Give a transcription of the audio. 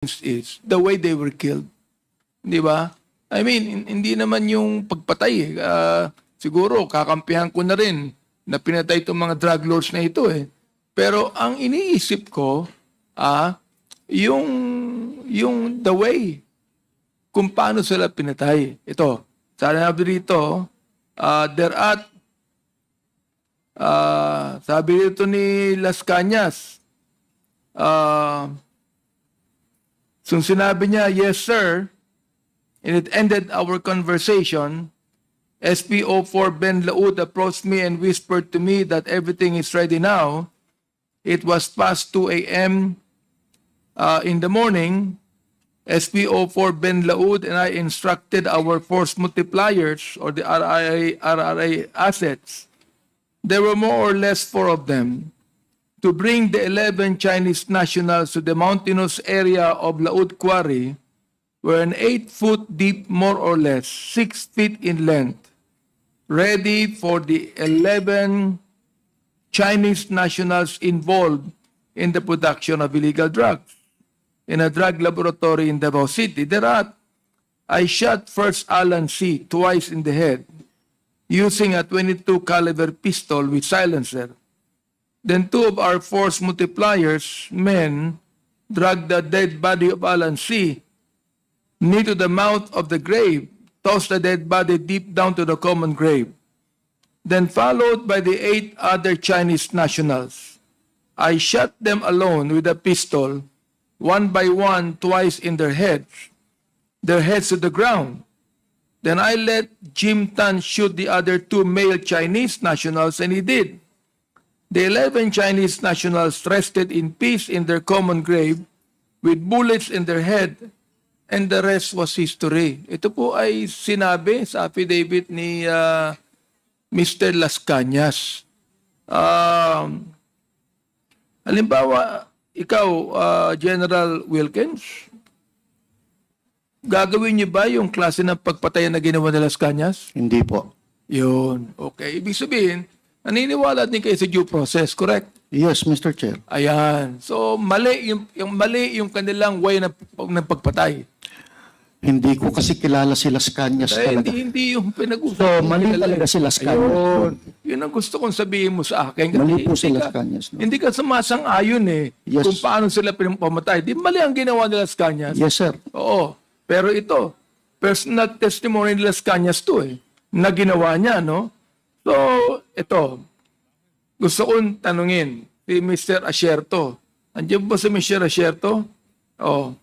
is the way they were killed. Di ba? I mean, hindi naman yung pagpatay. Siguro, kakampihan ko na rin na pinatay itong mga drug lords na ito eh. Pero ang iniisip ko, yung the way kung paano sila pinatay. Ito, sabi rito, sabi rito ni Las Cañas, so sinabi niya, yes sir, and it ended our conversation. SPO4 Ben Laud approached me and whispered to me that everything is ready now. It was past 2 a.m. In the morning. SPO4 Ben Laud and I instructed our force multipliers or the RRA assets. There were more or less 4 of them to bring the 11 Chinese nationals to the mountainous area of Laud Quarry, were an 8-foot deep, more or less, 6 feet in length, ready for the 11 Chinese nationals involved in the production of illegal drugs in a drug laboratory in Davao City. Thereat, I shot first Alan C. twice in the head using a 22 caliber pistol with silencer. Then 2 of our force multipliers men dragged the dead body of Alan C. near to the mouth of the grave, tossed the dead body deep down to the common grave, then followed by the 8 other Chinese nationals. I shot them alone with a pistol, one by one, twice in their heads to the ground. Then I let Jim Tan shoot the other 2 male Chinese nationals, and he did. The 11 Chinese nationals rested in peace in their common grave with bullets in their head, and the rest was history. Ito po ay sinabi sa affidavit ni Mr. Las Cañas. Halimbawa, ikaw, General Wilkins, gagawin niyo ba yung klase ng pagpatayan na ginawa ni Las Cañas? Hindi po. Yun. Okay. Ibig sabihin, naniniwala din kayo sa due process, correct? Yes, Mr. Chair. Ayan. So, mali yung kanilang way ng pagpatay. Hindi ko kasi kilala si Las Cañas talaga. Hindi yung pinag-usapan. So, mali talaga si Las Cañas. Ayun. Yun ang gusto kong sabihin mo sa akin. Mali po si Las Cañas. No? Hindi ka sumasang-ayon eh. Yes. Kung paano sila pinapamatay. Di mali ang ginawa ni Las Cañas. Yes, sir. Oo. Pero ito, personal testimony ni Las Cañas to eh. Na ginawa niya, no? So, ito. Gusto kong tanungin si Mr. Asierto. Andiyan ba si Mr. Asierto? Oh.